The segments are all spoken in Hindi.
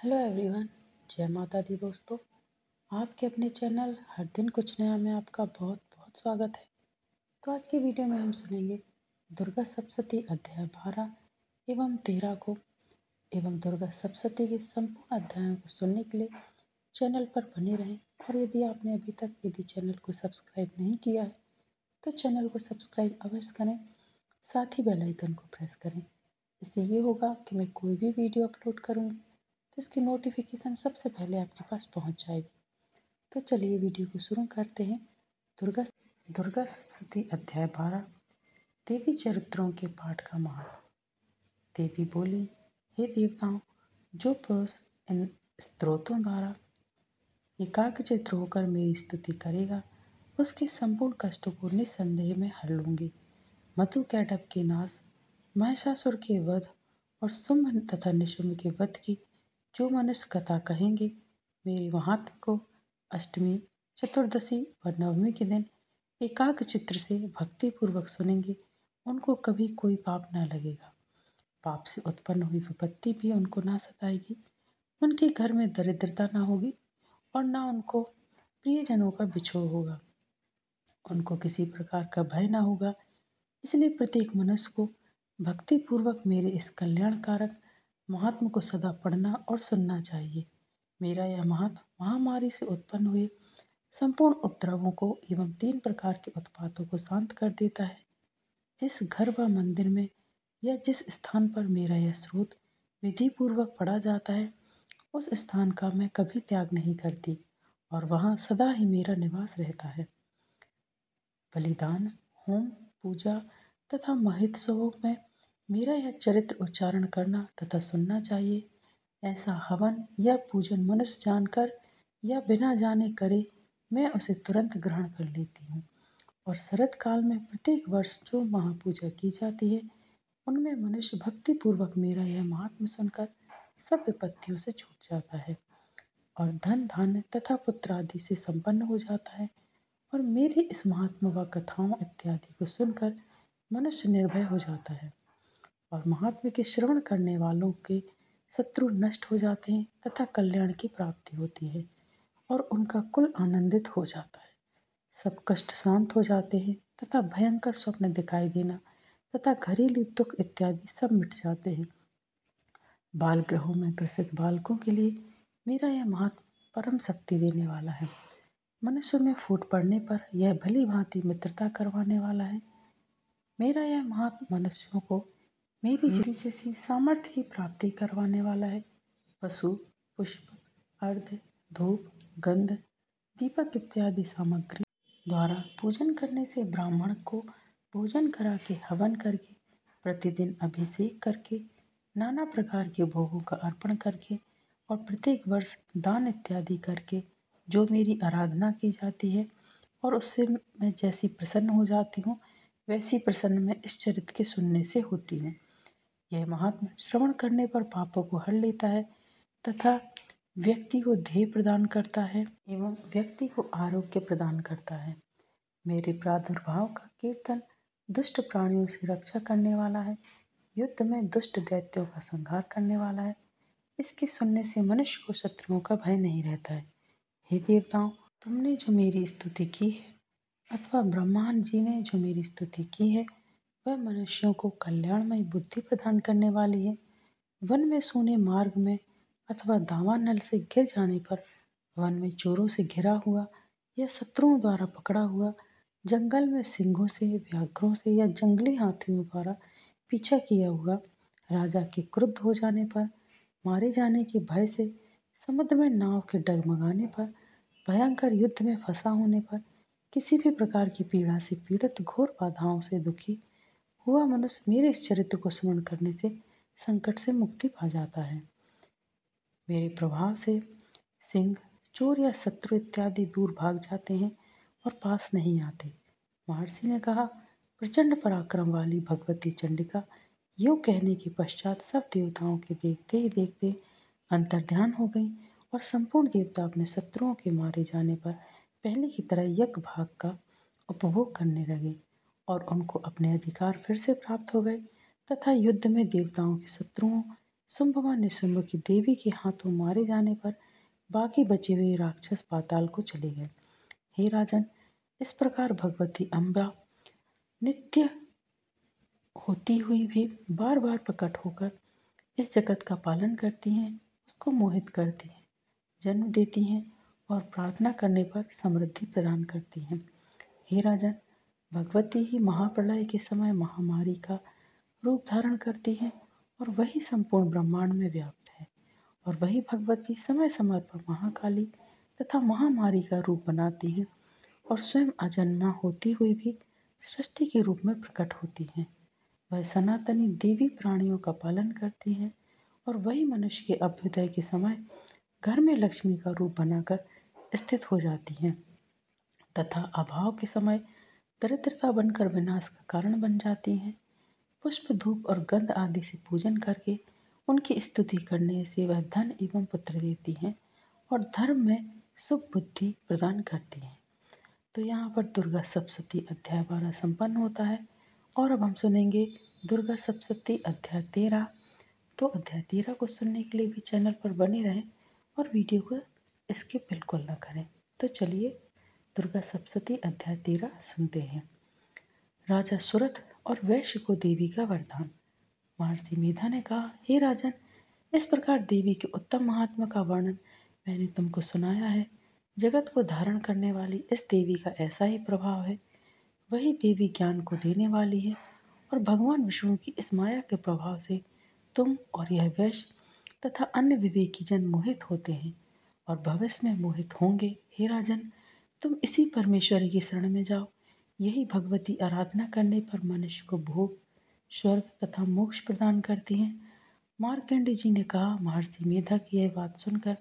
Hello everyone. जय माता दी दोस्तों। आपके अपने चैनल हर दिन कुछ नया में आपका बहुत बहुत स्वागत है। तो आज की वीडियो में हम सुनेंगे दुर्गा सप्तशती अध्याय 12 एवं 13 को एवं दुर्गा सप्तशती के संपूर्ण अध्यायों को सुनने के लिए चैनल पर बने रहें। और यदि आपने अभी तक चैनल को सब्सक्राइब नहीं किया है तो चैनल को सब्सक्राइब अवश्य करें, साथ ही बेल आइकन को प्रेस करें। इससे ये होगा कि मैं कोई भी वीडियो अपलोड करूँगी तो इसकी नोटिफिकेशन सबसे पहले आपके पास पहुंच जाएगी। तो चलिए वीडियो को शुरू करते हैं। दुर्गा दुर्गा सप्तशती अध्याय 12 देवी चरित्रों के पाठ का महत्व। देवी बोली, हे देवताओं, जो पुरुष इन स्तोत्रों द्वारा एकाग्रचित्त होकर मेरी स्तुति करेगा उसके संपूर्ण कष्टों को निस्संदेह में हर लूंगी। मधुकैटभ के नाश, महिषासुर के वध और शुंभ तथा निशुंभ के वध की जो मनुष्य कथा कहेंगे, मेरे महात्म्य को अष्टमी, चतुर्दशी व नवमी के दिन एकाग्र चित्र से भक्ति पूर्वक सुनेंगे, उनको कभी कोई पाप न लगेगा। पाप से उत्पन्न हुई विपत्ति भी उनको ना सताएगी। उनके घर में दरिद्रता ना होगी और ना उनको प्रियजनों का बिछोह होगा। उनको किसी प्रकार का भय ना होगा। इसलिए प्रत्येक मनुष्य को भक्ति पूर्वक मेरे इस कल्याणकारक महात्म को सदा पढ़ना और सुनना चाहिए। मेरा यह महात्म महामारी से उत्पन्न हुए संपूर्ण उपद्रवों को एवं 3 प्रकार के उत्पातों को शांत कर देता है। जिस घर व मंदिर में या जिस स्थान पर मेरा यह स्रोत विधि पूर्वक पढ़ा जाता है, उस स्थान का मैं कभी त्याग नहीं करती और वहाँ सदा ही मेरा निवास रहता है। बलिदान, होम, पूजा तथा महोत्सवों में मेरा यह चरित्र उच्चारण करना तथा सुनना चाहिए। ऐसा हवन या पूजन मनुष्य जानकर या बिना जाने करे, मैं उसे तुरंत ग्रहण कर लेती हूँ। और शरद काल में प्रत्येक वर्ष जो महापूजा की जाती है, उनमें मनुष्य भक्ति पूर्वक मेरा यह महात्म्य सुनकर सब विपत्तियों से छूट जाता है और धन धान्य तथा पुत्र आदि से संपन्न हो जाता है। और मेरे इस महात्मा व कथाओं इत्यादि को सुनकर मनुष्य निर्भय हो जाता है और महात्मा के श्रवण करने वालों के शत्रु नष्ट हो जाते हैं तथा कल्याण की प्राप्ति होती है और उनका कुल आनंदित हो जाता है। सब कष्ट शांत हो जाते हैं तथा भयंकर स्वप्न दिखाई देना तथा घरेलू दुख इत्यादि सब मिट जाते हैं। बाल गृहों में ग्रसित बालकों के लिए मेरा यह महात्मा परम शक्ति देने वाला है। मनुष्य में फूट पड़ने पर यह भली भांति मित्रता करवाने वाला है। मेरा यह महात्मा मनुष्यों को मेरी जैसी सामर्थ्य की प्राप्ति करवाने वाला है। पशु, पुष्प, अर्घ्य, धूप, गंध, दीपक इत्यादि सामग्री द्वारा पूजन करने से ब्राह्मण को भोजन करा के हवन करके, प्रतिदिन अभिषेक करके, नाना प्रकार के भोगों का अर्पण करके और प्रत्येक वर्ष दान इत्यादि करके जो मेरी आराधना की जाती है और उससे मैं जैसी प्रसन्न हो जाती हूँ, वैसी प्रसन्न मैं इस चरित्र के सुनने से होती हूँ। यह महात्मा श्रवण करने पर पापों को हर लेता है तथा व्यक्ति को ध्येय प्रदान करता है एवं व्यक्ति को आरोग्य प्रदान करता है। मेरे प्रादुर्भाव का कीर्तन दुष्ट प्राणियों से रक्षा करने वाला है। युद्ध में दुष्ट दैत्यों का संहार करने वाला है। इसके सुनने से मनुष्य को शत्रुओं का भय नहीं रहता है। हे देवताओं, तुमने जो मेरी स्तुति की है अथवा ब्रह्मांड जी ने जो मेरी स्तुति की है, वह मनुष्यों को कल्याणमय बुद्धि प्रदान करने वाली है। वन में सोने मार्ग में अथवा दावानल से गिर जाने पर, वन में चोरों से घिरा हुआ या शत्रुओं द्वारा पकड़ा हुआ, जंगल में सिंहों से, व्याघ्रों से या जंगली हाथियों द्वारा पीछा किया हुआ, राजा के क्रुद्ध हो जाने पर, मारे जाने के भय से, समुद्र में नाव के डगमगाने पर, भयंकर युद्ध में फंसा होने पर, किसी भी प्रकार की पीड़ा से पीड़ित, घोर बाधाओं से दुखी हुआ मनुष्य मेरे इस चरित्र को स्मरण करने से संकट से मुक्ति पा जाता है। मेरे प्रभाव से सिंह, चोर या शत्रु इत्यादि दूर भाग जाते हैं और पास नहीं आते। महर्षि ने कहा, प्रचंड पराक्रम वाली भगवती चंडिका यूँ कहने के पश्चात सब देवताओं के देखते ही देखते अंतर्ध्यान हो गई और संपूर्ण देवता अपने शत्रुओं के मारे जाने पर पहले की तरह यज्ञ भाग का उपभोग करने लगे और उनको अपने अधिकार फिर से प्राप्त हो गए तथा युद्ध में देवताओं के शत्रुओं शुंभ व निशुंभ की देवी के हाथों मारे जाने पर बाकी बचे हुए राक्षस पाताल को चले गए। हे राजन, इस प्रकार भगवती अम्बा नित्य होती हुई भी बार बार प्रकट होकर इस जगत का पालन करती हैं, उसको मोहित करती हैं, जन्म देती हैं और प्रार्थना करने पर समृद्धि प्रदान करती हैं। हे राजन, भगवती ही महाप्रलय के समय महामारी का रूप धारण करती हैं और वही संपूर्ण ब्रह्मांड में व्याप्त है। और वही भगवती समय समय पर महाकाली तथा महामारी का रूप बनाती हैं और स्वयं अजन्मा होती हुई भी सृष्टि के रूप में प्रकट होती हैं। वह सनातनी देवी प्राणियों का पालन करती हैं और वही मनुष्य के अभ्युदय के समय घर में लक्ष्मी का रूप बनाकर स्थित हो जाती हैं तथा अभाव के समय दरिद्रता बनकर विनाश का कारण बन जाती हैं। पुष्प, धूप और गंध आदि से पूजन करके उनकी स्तुति करने से वह धन एवं पुत्र देती हैं और धर्म में सुख बुद्धि प्रदान करती हैं। तो यहाँ पर दुर्गा सप्तशती अध्याय 12 संपन्न होता है और अब हम सुनेंगे दुर्गा सप्तशती अध्याय 13। तो अध्याय 13 को सुनने के लिए भी चैनल पर बने रहें और वीडियो को स्किप बिल्कुल ना करें। तो चलिए दुर्गा सप्तशती अध्याय 13 सुनते हैं। राजा सुरथ और वैश्य को देवी का वरदान। महर्षि मेधा ने कहा, हे राजन, इस प्रकार देवी के उत्तम महात्मा का वर्णन मैंने तुमको सुनाया है। जगत को धारण करने वाली इस देवी का ऐसा ही प्रभाव है। वही देवी ज्ञान को देने वाली है और भगवान विष्णु की इस माया के प्रभाव से तुम और यह वैश्य तथा अन्य विवेकी जन मोहित होते हैं और भविष्य में मोहित होंगे। हे राजन, तुम इसी परमेश्वरी की शरण में जाओ। यही भगवती आराधना करने पर मनुष्य को भोग, स्वर्ग तथा मोक्ष प्रदान करती हैं। मार्कंडेय जी ने कहा, महर्षि मेधा की यह बात सुनकर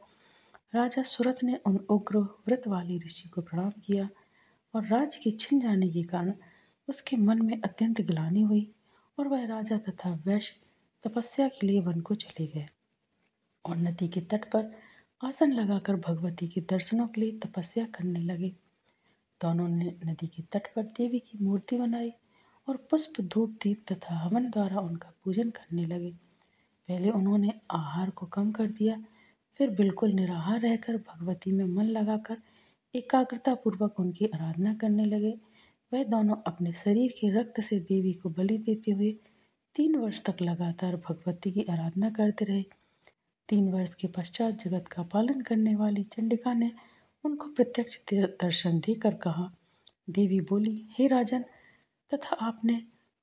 राजा सुरथ ने उन उग्र व्रत वाले ऋषि को प्रणाम किया और राज्य के छिन जाने के कारण उसके मन में अत्यंत ग्लानि हुई और वह राजा तथा वैश्य तपस्या के लिए वन को चले गए और नदी के तट पर आसन लगाकर भगवती के दर्शनों के लिए तपस्या करने लगे। दोनों ने नदी के तट पर देवी की मूर्ति बनाई और पुष्प, धूप, दीप तथा हवन द्वारा उनका पूजन करने लगे। पहले उन्होंने आहार को कम कर दिया, फिर बिल्कुल निराहार रहकर भगवती में मन लगाकर एकाग्रता पूर्वक उनकी आराधना करने लगे। वह दोनों अपने शरीर के रक्त से देवी को बलि देते हुए 3 वर्ष तक लगातार भगवती की आराधना करते रहे। 3 वर्ष के पश्चात जगत का पालन करने वाली चंडिका ने उनको प्रत्यक्ष दर्शन देकर कहा, देवी बोली, हे राजन तथा आपने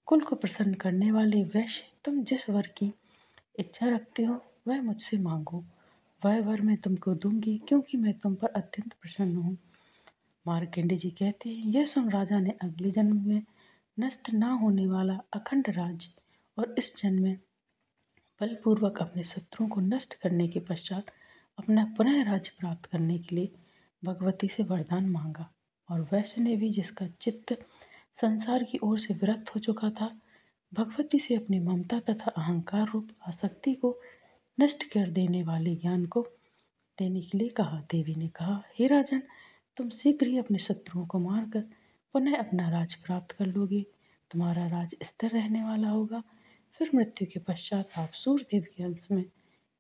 कुल को प्रसन्न करने वाले वैश्य, तुम जिस वर की इच्छा रखते हो वह मुझसे मांगो। वह वर मैं तुमको दूंगी क्योंकि मैं तुम पर अत्यंत प्रसन्न हूँ। मार्कंडेय जी कहते हैं, यह सुन राजा ने अगले जन्म में नष्ट ना होने वाला अखंड राज्य और इस जन्म में बलपूर्वक अपने शत्रुओं को नष्ट करने के पश्चात अपना पुनः राज्य प्राप्त करने के लिए भगवती से वरदान मांगा। और वैश्य ने भी, जिसका चित्त संसार की ओर से विरक्त हो चुका था, भगवती से अपनी ममता तथा अहंकार रूप आसक्ति को नष्ट कर देने वाले ज्ञान को देने के लिए कहा। देवी ने कहा, हे राजन, तुम शीघ्र ही अपने शत्रुओं को मारकर पुनः अपना राज प्राप्त कर लोगे। तुम्हारा राज स्थिर रहने वाला होगा। फिर मृत्यु के पश्चात आप सूर्यदेव के अंश में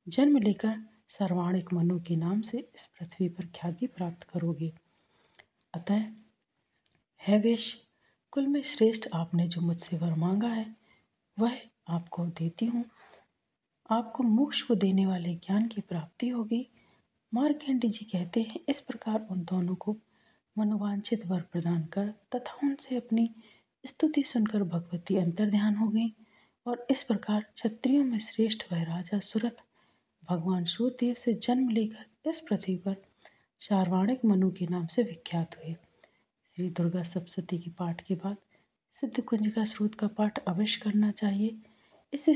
जन्म लेकर सर्वाणिक मनु के नाम से इस पृथ्वी पर ख्याति प्राप्त करोगे। अतः है वेश, कुल में श्रेष्ठ, आपने जो मुझसे वर मांगा है वह आपको देती हूँ। आपको मोक्ष को देने वाले ज्ञान की प्राप्ति होगी। मार्कंडेय जी कहते हैं, इस प्रकार उन दोनों को मनोवांछित वर प्रदान कर तथा उनसे अपनी स्तुति सुनकर भगवती अंतर्ध्यान हो गई और इस प्रकार क्षत्रियों में श्रेष्ठ वह राजा सुरथ भगवान सूर्यदेव से जन्म लेकर इस पृथ्वी पर शार्वाणिक मनु के नाम से विख्यात हुए। श्री दुर्गा सप्तशती के पाठ के बाद सिद्ध कुंजिका स्रोत का पाठ अवश्य करना चाहिए। इससे